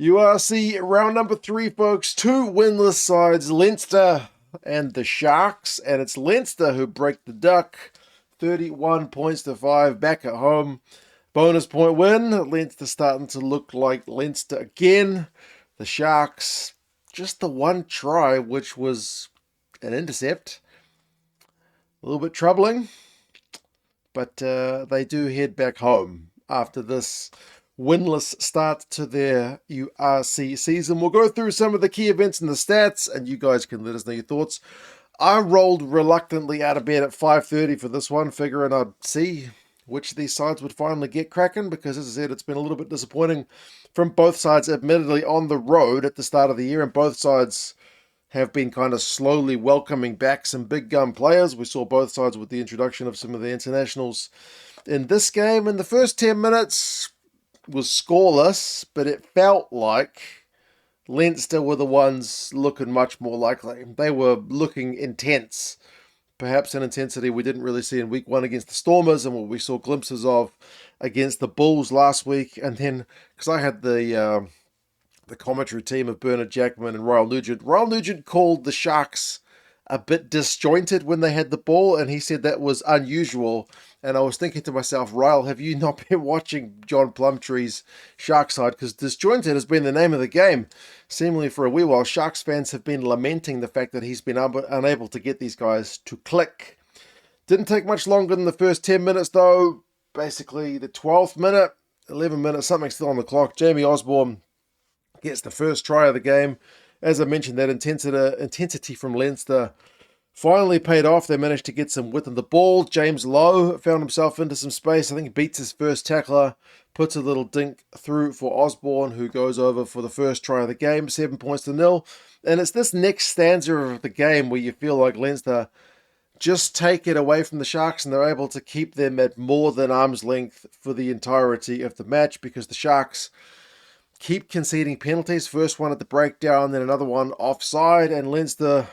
URC round number 3, folks. Two winless sides, Leinster and the Sharks. And it's Leinster who break the duck. 31 points to 5 back at home. Bonus point win. Leinster starting to look like Leinster again. The Sharks, just the one try, which was an intercept. A little bit troubling. But they do head back home after this winless start to their URC season. We'll go through some of the key events and the stats, and you guys can let us know your thoughts. I rolled reluctantly out of bed at 5:30 for this one, figuring I'd see which of these sides would finally get cracking, because as I said, it's been a little bit disappointing from both sides, admittedly on the road at the start of the year, and both sides have been kind of slowly welcoming back some big gun players. We saw both sides with the introduction of some of the internationals in this game. In the first 10 minutes was scoreless, but it felt like Leinster were the ones looking much more likely. They were looking intense, perhaps an intensity we didn't really see in week 1 against the Stormers, and what we saw glimpses of against the Bulls last week. And then, because I had the commentary team of Bernard Jackman and Ryle Nugent. Ryle Nugent called the Sharks a bit disjointed when they had the ball, and he said that was unusual. And I was thinking to myself, Ryle, have you not been watching John Plumtree's Sharks side? Because disjointed has been the name of the game, seemingly for a wee while. Sharks fans have been lamenting the fact that he's been unable to get these guys to click. Didn't take much longer than the first 10 minutes, though. Basically, the 12th minute, 11 minutes, something still on the clock. Jamie Osborne gets the first try of the game. As I mentioned, that intensity from Leinster finally paid off. They managed to get some width on the ball. James Lowe found himself into some space. I think he beats his first tackler, puts a little dink through for Osborne, who goes over for the first try of the game, 7 points to 0. And it's this next stanza of the game where you feel like Leinster just take it away from the Sharks, and they're able to keep them at more than arm's length for the entirety of the match, because the Sharks keep conceding penalties. First one at the breakdown, then another one offside, and Leinster,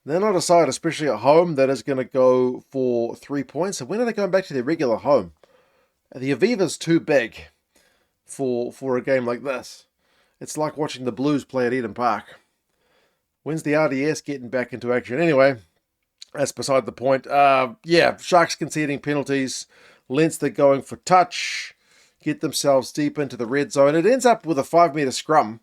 they're not a side, especially at home, that is going to go for 3 points. And when are they going back to their regular home? The Aviva's too big for a game like this. It's like watching the Blues play at Eden Park. When's the RDS getting back into action? Anyway, that's beside the point. Sharks conceding penalties. Leinster going for touch. Get themselves deep into the red zone. It ends up with a 5-metre scrum,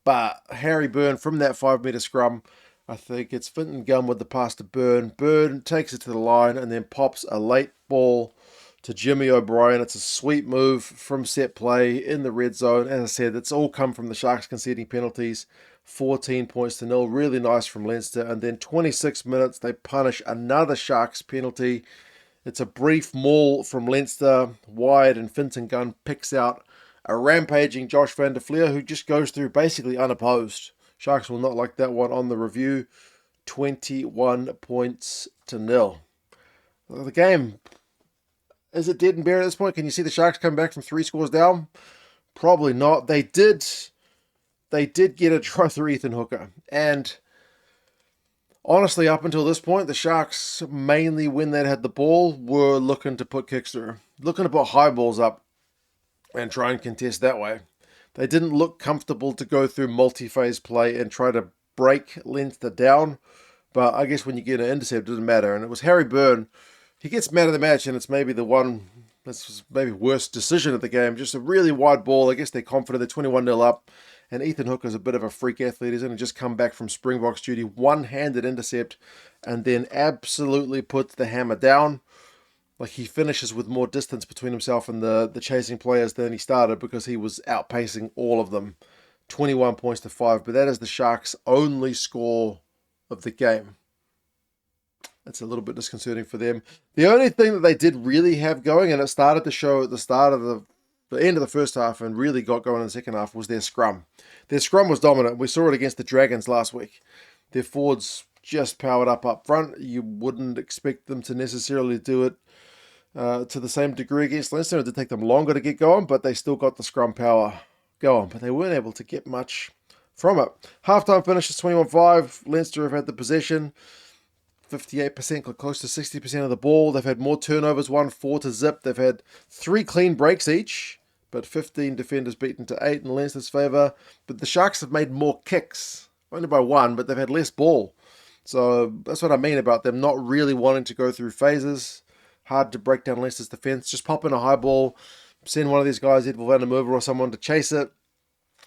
but Harry Byrne from that 5-metre scrum, I think it's Finton Gunn with the pass to Byrne. Byrne takes it to the line and then pops a late ball to Jimmy O'Brien. It's a sweet move from set play in the red zone. As I said, it's all come from the Sharks conceding penalties. 14 points to 0. Really nice from Leinster. And then 26 minutes, they punish another Sharks penalty. It's a brief maul from Leinster wide, and Finton Gunn picks out a rampaging Josh van der Fleer, who just goes through basically unopposed. Sharks will not like that one on the review. 21 points to 0. The game, is it dead and buried at this point? Can you see the Sharks come back from 3 scores down? Probably not. They did get a try through Ethan Hooker, and honestly, up until this point, the Sharks, mainly when they had the ball, were looking to put kicks through, looking to put high balls up and try and contest that way. They didn't look comfortable to go through multi-phase play and try to break Leinster down, but I guess when you get an intercept, it doesn't matter. And it was Harry Byrne. He gets man of the match, and it's maybe the one that's maybe worst decision of the game. Just a really wide ball. I guess they're confident. They're 21-0 up. And Ethan Hooker's a bit of a freak athlete. He's going to just come back from Springboks duty, one-handed intercept, and then absolutely puts the hammer down. Like, he finishes with more distance between himself and the chasing players than he started, because he was outpacing all of them. 21 points to 5, but that is the Sharks' only score of the game. That's a little bit disconcerting for them. The only thing that they did really have going, and it started to show at the start of the end of the first half and really got going in the second half, was their scrum. Their scrum was dominant. We saw it against the Dragons last week. Their forwards just powered up front. You wouldn't expect them to necessarily do it to the same degree against Leinster. It did take them longer to get going, but they still got the scrum power going. But they weren't able to get much from it. Halftime finishes 21-5. Leinster have had the possession. 58%, close to 60% of the ball. They've had more turnovers, 1-4 to zip. They've had 3 clean breaks each, but 15 defenders beaten to 8 in Leinster's favour. But the Sharks have made more kicks, only by 1, but they've had less ball. So that's what I mean about them not really wanting to go through phases. Hard to break down Leicester's defence. Just pop in a high ball, send one of these guys, Edwin van der Merwe or someone, to chase it.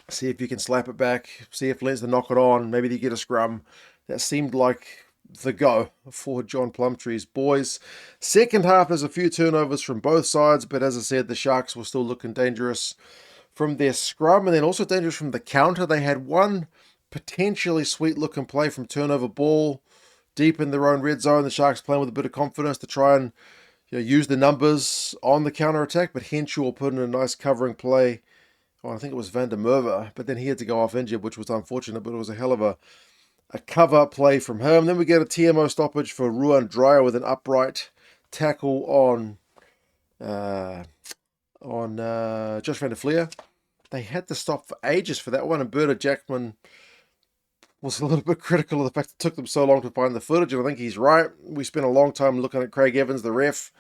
See if you can slap it back. See if Leinster knock it on. Maybe they get a scrum. That seemed like the go for John Plumtree's boys. Second half, there's a few turnovers from both sides, but as I said, the Sharks were still looking dangerous from their scrum and then also dangerous from the counter. They had one potentially sweet-looking play from turnover ball deep in their own red zone. The Sharks playing with a bit of confidence to try and use the numbers on the counter-attack, but Henshaw put in a nice covering play. Oh, I think it was Van der Merwe, but then he had to go off injured, which was unfortunate, but it was a hell of a cover play from him. Then we get a TMO stoppage for Ruan Dreyer with an upright tackle on Josh van der Fleer. They had to stop for ages for that one, and Berta Jackman was a little bit critical of the fact it took them so long to find the footage, and I think he's right. We spent a long time looking at Craig Evans, the ref,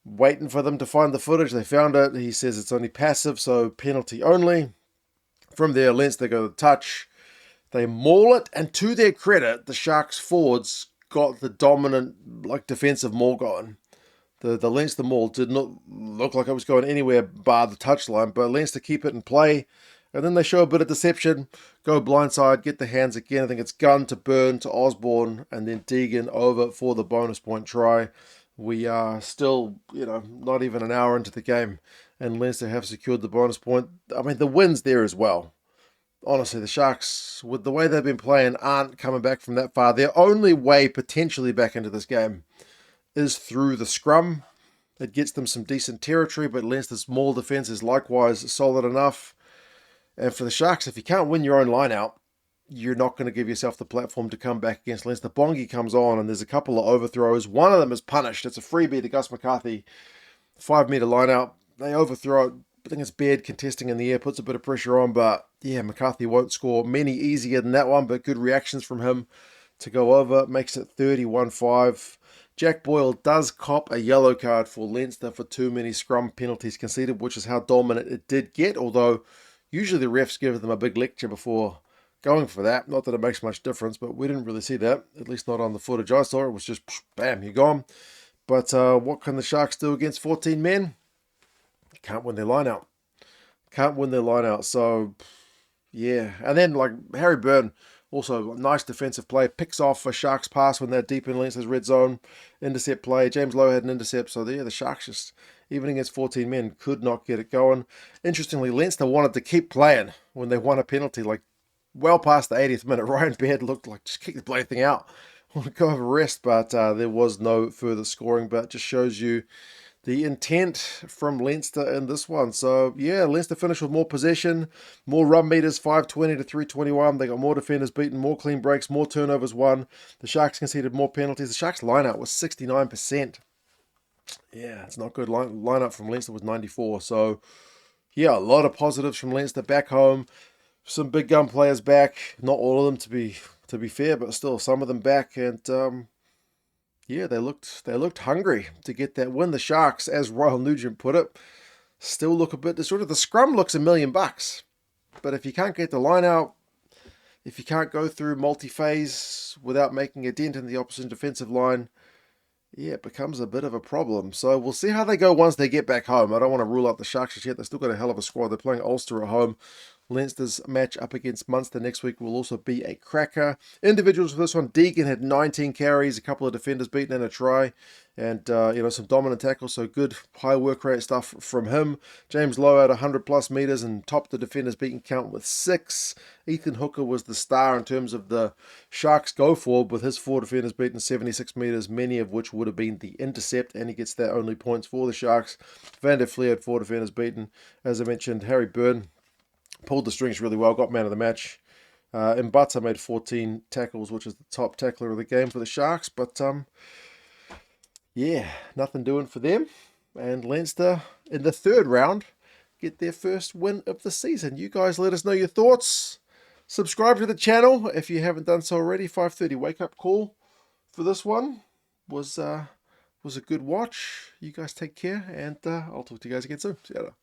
waiting for them to find the footage. They found it. He says it's only passive, so penalty only. From there, Leinster go to the touch. They maul it, and to their credit, the Sharks forwards got the dominant defensive maul going. The Leinster maul did not look like it was going anywhere bar the touchline, but Leinster keep it in play. And then they show a bit of deception, go blindside, get the hands again. I think it's Gunn to Byrne to Osborne, and then Deegan over for the bonus point try. We are still, not even an hour into the game, and Leinster have secured the bonus point. I mean, the win's there as well. Honestly, the Sharks, with the way they've been playing, aren't coming back from that far. Their only way potentially back into this game is through the scrum. It gets them some decent territory, but Leinster's small defence is likewise solid enough. And for the Sharks, if you can't win your own line out, you're not going to give yourself the platform to come back against Leinster. Bongi comes on, and there's a couple of overthrows. One of them is punished. It's a freebie to Gus McCarthy. 5-metre line out. They overthrow it. I think it's Baird contesting in the air, puts a bit of pressure on, but yeah, McCarthy won't score many easier than that one, but good reactions from him to go over. Makes it 31-5. Jack Boyle does cop a yellow card for Leinster for too many scrum penalties conceded, which is how dominant it did get, although usually the refs give them a big lecture before going for that. Not that it makes much difference, but we didn't really see that, at least not on the footage I saw. It was just, bam, you're gone. But what can the Sharks do against 14 men? Can't win their line out. Can't win their line out. So, yeah. And then, Harry Byrne, also nice defensive play. Picks off a Sharks pass when they're deep in Leinster's red zone. Intercept play. James Lowe had an intercept. So, yeah, the Sharks just, even against 14 men, could not get it going. Interestingly, Leinster wanted to keep playing when they won a penalty, well past the 80th minute. Ryan Baird looked like, just kick the bloody thing out. Want to go have a rest, but there was no further scoring. But it just shows you the intent from Leinster in this one. So, yeah, Leinster finished with more possession, more run meters, 520 to 321. They got more defenders beaten, more clean breaks, more turnovers won. The Sharks conceded more penalties. The Sharks' line-out was 69%. Yeah, it's not good. Line-up from Leinster was 94. So, yeah, a lot of positives from Leinster back home. Some big gun players back. Not all of them, to be fair, but still some of them back. And, yeah, they looked hungry to get that win. The Sharks, as Royal Nugent put it, still look a bit disordered. The scrum looks $1 million, but if you can't get the line out, if you can't go through multi-phase without making a dent in the opposition defensive line, yeah, it becomes a bit of a problem. So we'll see how they go once they get back home. I don't want to rule out the Sharks just yet. They've still got a hell of a squad. They're playing Ulster at home. Leinster's match up against Munster next week will also be a cracker. Individuals for this one, Deegan had 19 carries, a couple of defenders beaten and a try, and some dominant tackles, so good high work rate stuff from him. James Lowe had 100+ meters and topped the defenders beaten count with 6. Ethan Hooker was the star in terms of the Sharks go forward with his 4 defenders beaten 76 meters, many of which would have been the intercept, and he gets their only points for the Sharks. Van der Fleer had 4 defenders beaten. As I mentioned, Harry Byrne pulled the strings really well, got man of the match. Mbata made 14 tackles, which is the top tackler of the game for the Sharks. But, yeah, nothing doing for them. And Leinster, in the third round, get their first win of the season. You guys let us know your thoughts. Subscribe to the channel if you haven't done so already. 5:30 wake-up call for this one was a good watch. You guys take care, and I'll talk to you guys again soon. See you later.